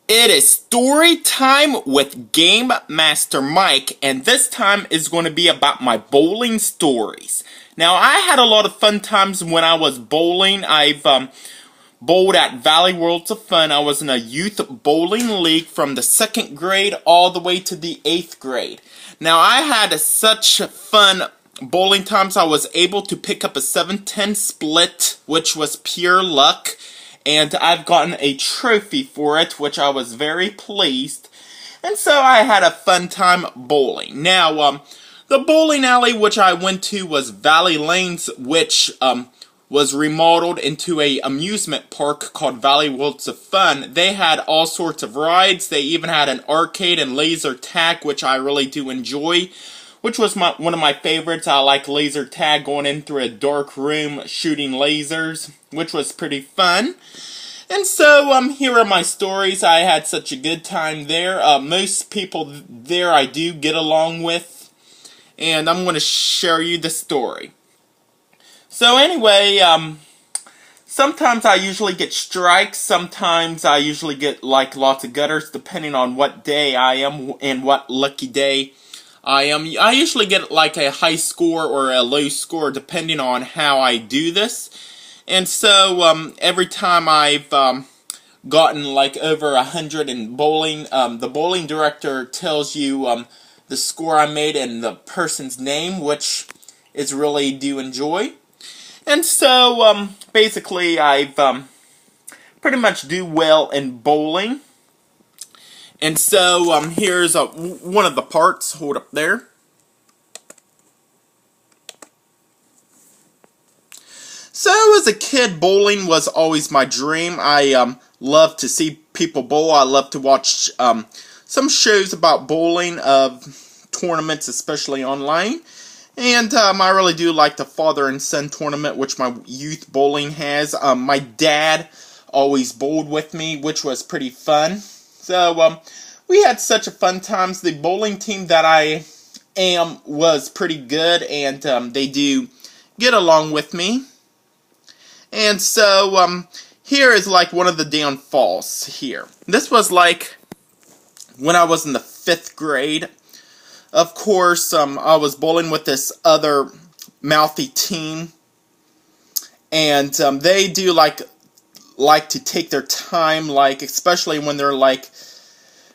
It is story time with Game Master Mike, and this time is going to be about my bowling stories. Now, I had a lot of fun times when I was bowling. I've bowled at Valley Worlds of Fun. I was in a youth bowling league from the 2nd grade all the way to the 8th grade. Now, I had such fun bowling times. I was able to pick up a 7-10 split, which was pure luck. And I've gotten a trophy for it, which I was very pleased. And so I had a fun time bowling. Now, the bowling alley which I went to was Valley Lanes, which was remodeled into a amusement park called Valley Worlds of Fun. They had all sorts of rides. They even had an arcade and laser tag, which I really do enjoy, which was one of my favorites. I like laser tag, going in through a dark room shooting lasers, which was pretty fun. And so, here are my stories. I had such a good time there. Most people there I do get along with, and I'm going to share you the story. So anyway, sometimes I usually get strikes. Sometimes I usually get like lots of gutters, depending on what day I am and what lucky day I am. I usually get like a high score or a low score, depending on how I do this. And so, every time I've gotten like over 100 in bowling, the bowling director tells you the score I made and the person's name, which is really do enjoy. And so, basically, I've pretty much do well in bowling. And so, here's one of the parts. Hold up there. So, as a kid, bowling was always my dream. I love to see people bowl. I love to watch some shows about bowling, of tournaments, especially online. And I really do like the father and son tournament, which my youth bowling has. My dad always bowled with me, which was pretty fun. So, we had such a fun times. The bowling team that I am was pretty good, and they do get along with me. And so, here is like one of the downfalls here. This was like when I was in the 5th grade. Of course, I was bowling with this other mouthy team. And they do like to take their time, like especially when they're like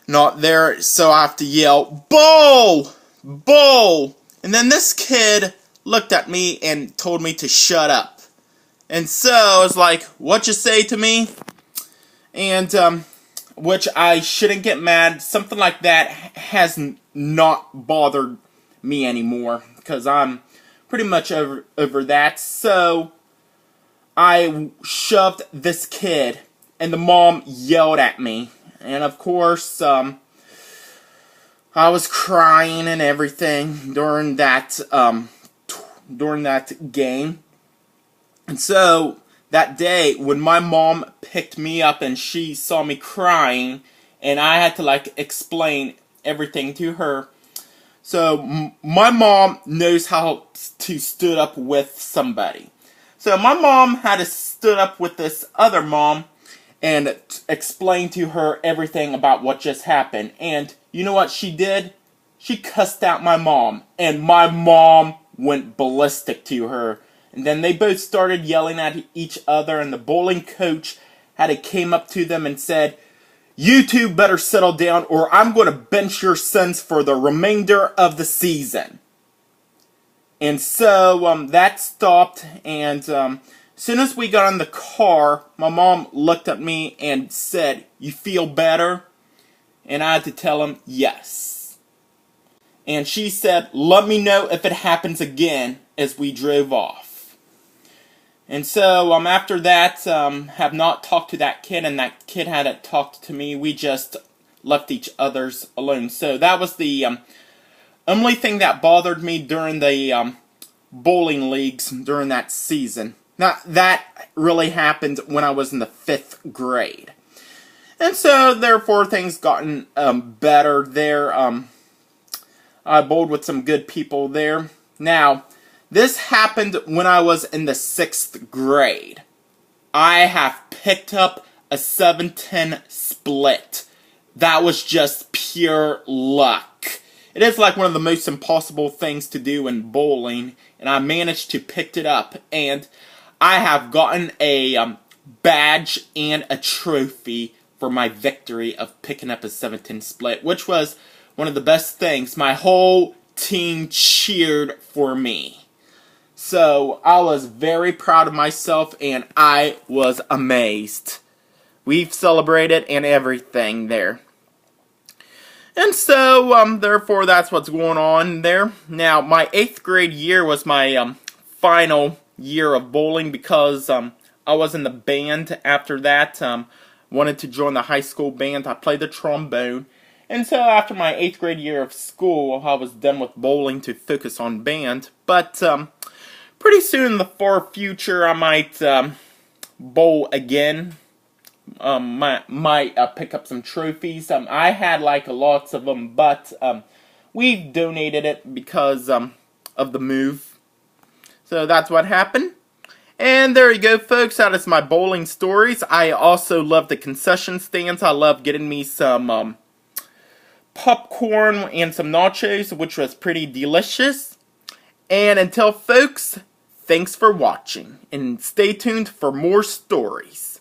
not there. So I have to yell, "Bowl! Bowl!" And then this kid looked at me and told me to shut up. And so I was like, "What you say to me?" And which I shouldn't get mad. Something like that has not bothered me anymore, because I'm pretty much over that. So I shoved this kid, and the mom yelled at me. And of course, I was crying and everything during that game. And so, that day, when my mom picked me up and she saw me crying, and I had to, like, explain everything to her. So, my mom knows how to stood up with somebody. So, my mom had to stood up with this other mom and explain to her everything about what just happened. And you know what she did? She cussed out my mom, and my mom went ballistic to her. And then they both started yelling at each other, and the bowling coach came up to them and said, "You two better settle down, or I'm going to bench your sons for the remainder of the season." And so that stopped, and as soon as we got in the car, my mom looked at me and said, "You feel better?" And I had to tell him yes. And she said, "Let me know if it happens again," as we drove off. And so, after that, have not talked to that kid, and that kid hadn't talked to me. We just left each other's alone. So that was the only thing that bothered me during the bowling leagues during that season. Now, that really happened when I was in the 5th grade. And so, therefore, things gotten better there. I bowled with some good people there. Now, this happened when I was in the 6th grade. I have picked up a 7-10 split. that was just pure luck. It is like one of the most impossible things to do in bowling, and I managed to pick it up, and I have gotten a badge and a trophy for my victory of picking up a 17 split, which was one of the best things. My whole team cheered for me. So I was very proud of myself, and I was amazed. We've celebrated and everything there. And so, therefore, that's what's going on there. Now, my 8th grade year was my final year of bowling because I was in the band after that. Wanted to join the high school band. I played the trombone. And so, after my 8th grade year of school, I was done with bowling to focus on band. But pretty soon in the far future, I might bowl again. Might pick up some trophies. I had like lots of them, but we've donated it because of the move. So that's what happened. And there you go, folks. That is my bowling stories. I also love the concession stands. I love getting me some popcorn and some nachos, which was pretty delicious. And until folks, thanks for watching, and stay tuned for more stories.